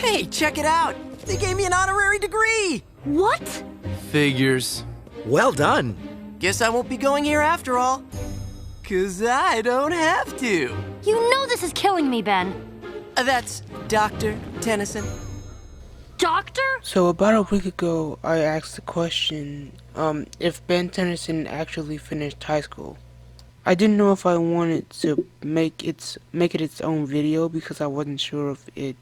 Hey, check it out! They gave me an honorary degree! What? Figures. Well done. Guess I won't be going here after all. 'Cause I don't have to. You know this is killing me, Ben. That's Dr. Tennyson. Doctor? So about a week ago, I asked the question, if Ben Tennyson actually finished high school. I didn't know if I wanted to make it its own video because I wasn't sure if it'd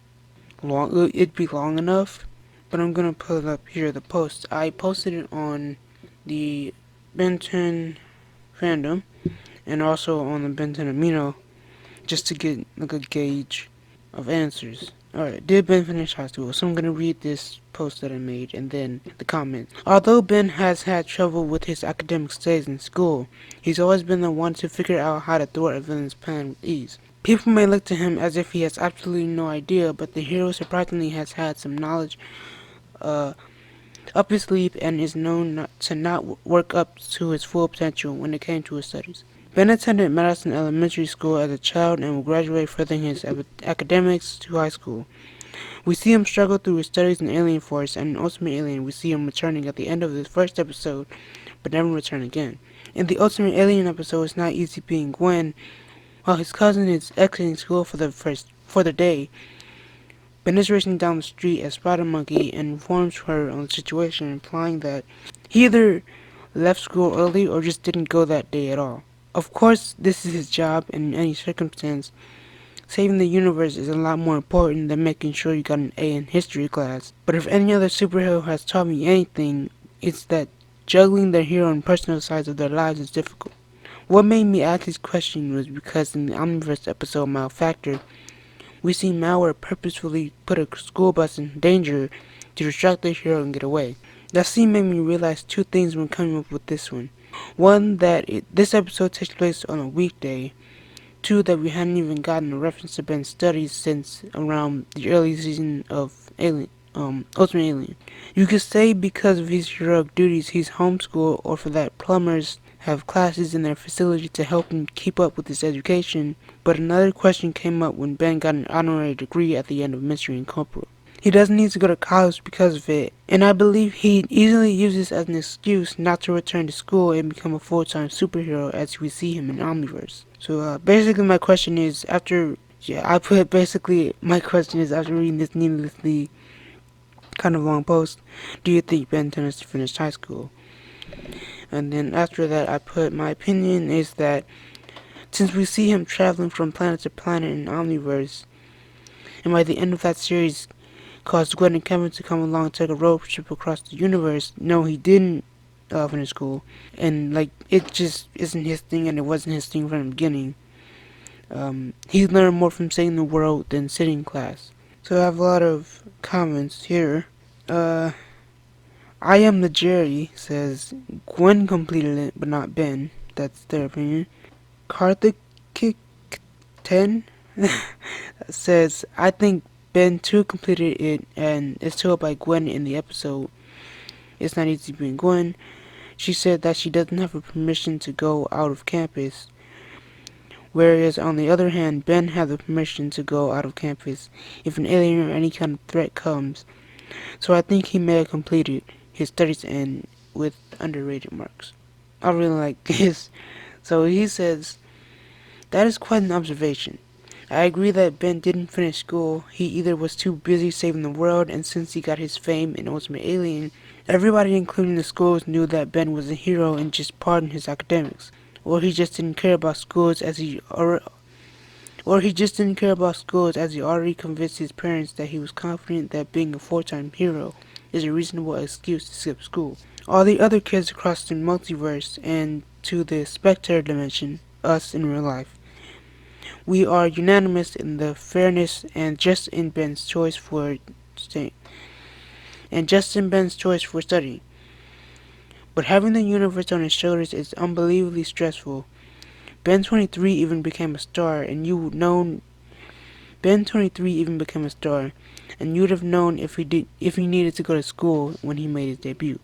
be long enough. But I'm gonna put it up here, the post. I posted it on the Ben 10 fandom and also on the Ben 10 Amino just to get a good gauge of answers. Alright, did Ben finish high school? So I'm going to read this post that I made and then the comments. Although Ben has had trouble with his academic studies in school, he's always been the one to figure out how to thwart a villain's plan with ease. People may look to him as if he has absolutely no idea, but the hero surprisingly has had some knowledge up his sleeve and is known to not work up to his full potential when it came to his studies. Ben attended Madison Elementary School as a child and will graduate furthering his academics to high school. We see him struggle through his studies in Alien Force, and in Ultimate Alien we see him returning at the end of the first episode, but never return again. In the Ultimate Alien episode, it's not easy being Gwen. While his cousin is exiting school for the day, Ben is racing down the street as Spider Monkey and informs her on the situation, implying that he either left school early or just didn't go that day at all. Of course, this is his job, and in any circumstance, saving the universe is a lot more important than making sure you got an A in history class. But if any other superhero has taught me anything, it's that juggling their hero and personal sides of their lives is difficult. What made me ask this question was because in the Omniverse episode Malfactor, we see Malware purposefully put a school bus in danger to distract the hero and get away. That scene made me realize two things when coming up with this one. One, that this episode takes place on a weekday. Two, that we hadn't even gotten a reference to Ben's studies since around the early season of Ultimate Alien. You could say because of his heroic duties he's homeschooled, or for that plumbers have classes in their facility to help him keep up with his education, but another question came up when Ben got an honorary degree at the end of Mystery Incorporated. He doesn't need to go to college because of it, and I believe he easily uses this as an excuse not to return to school and become a full-time superhero as we see him in Omniverse. So basically my question is, after reading this needlessly kind of long post, do you think Ben Tennyson finished high school? And then after that I put, my opinion is that since we see him traveling from planet to planet in Omniverse, and by the end of that series caused Gwen and Kevin to come along and take a road trip across the universe. No, he didn't finish school, and it just isn't his thing, and it wasn't his thing from the beginning. He learned more from saving the world than sitting in class. So I have a lot of comments here. I am the Jerry says Gwen completed it, but not Ben. That's their opinion. Karthik 10 says I think Ben too completed it and is told by Gwen in the episode it's not easy being Gwen. She said that she doesn't have a permission to go out of campus, whereas on the other hand Ben had the permission to go out of campus if an alien or any kind of threat comes. So I think he may have completed his studies and with underrated marks. I really like this. So he says, that is quite an observation. I agree that Ben didn't finish school. He either was too busy saving the world, and since he got his fame in Ultimate Alien, everybody including the schools knew that Ben was a hero and just pardoned his academics. Or he just didn't care about schools as he already convinced his parents that he was confident that being a full-time hero is a reasonable excuse to skip school. All the other kids across the multiverse and to the spectator dimension, us in real life, we are unanimous in the fairness and just in Ben's choice for studying. But having the universe on his shoulders is unbelievably stressful. Ben 23 even became a star, and you'd have known if he needed to go to school when he made his debut.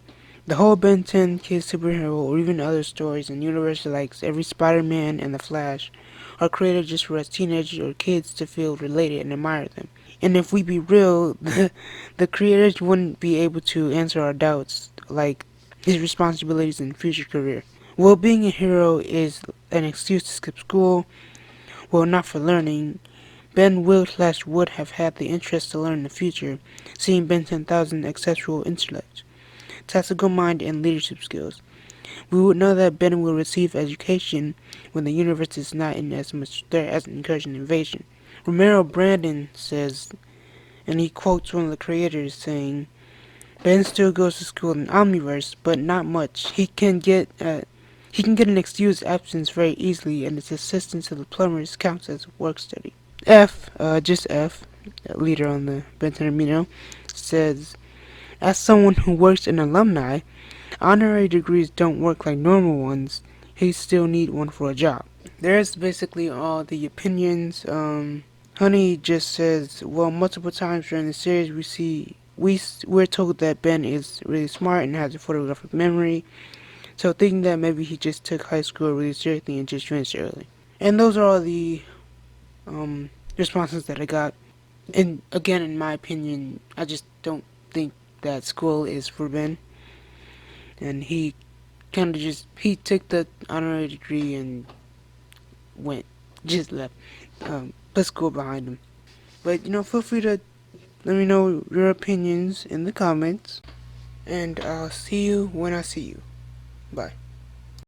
The whole Ben 10 kid superhero, or even other stories in universe like every Spider-Man and the Flash, are created just for us teenagers or kids to feel related and admire them. And if we be real, the creators wouldn't be able to answer our doubts, like his responsibilities and future career. Well, being a hero is an excuse to skip school, well, not for learning. Ben would have had the interest to learn in the future, seeing Ben 10,000 exceptional intellect, tactical mind, and leadership skills. We would know that Ben will receive education when the universe is not in as much threat as encouraging invasion. Romero Brandon says, and he quotes one of the creators saying, Ben still goes to school in Omniverse, but not much. He can get an excused absence very easily, and his assistance to the plumbers counts as work study. Just F, leader on the Ben Tennyson, says, as someone who works in alumni, honorary degrees don't work like normal ones. He still need one for a job. There's basically all the opinions. Honey just says, well, multiple times during the series we're told that Ben is really smart and has a photographic memory. So thinking that maybe he just took high school really seriously and just finished early. And those are all the responses that I got. And again, in my opinion, I just don't think that school is for Ben. And he he took the honorary degree and just left, put school behind him. But, feel free to let me know your opinions in the comments. And I'll see you when I see you. Bye.